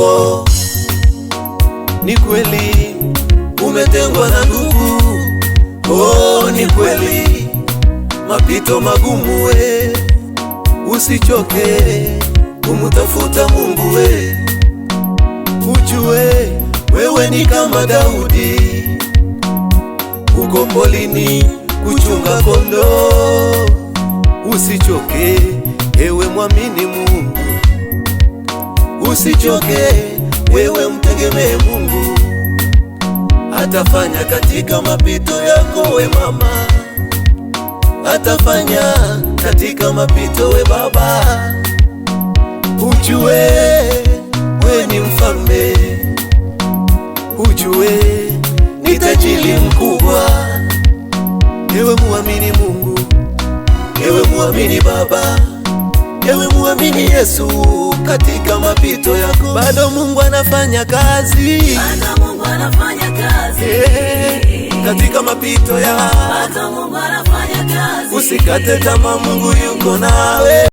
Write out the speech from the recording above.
yako. Ni kweli umetengwa na ndugu, oh, ni kweli mapito magumu we. Usichoke kumutafuta Mungu we. Ujue wewe ni kama Daudi, uko polini kuchunga kondoo. Usichoke ewe mwamini Mungu, usichoke wewe mtegemee Mungu. Atafanya katika mapito yako we mama, atafanya katika mapito we baba. Ujue we ni mfalme, ujue ni tajiri mkubwa. Ewe muamini Mungu, ewe muamini Baba, ewe muamini Yesu katika mapito yako. Bado Mungu anafanya kazi, bado Mungu anafanya kazi, katika mapito yako. Bado Mungu anafanya kazi. Usikate tamaa, Mungu yuko nawe.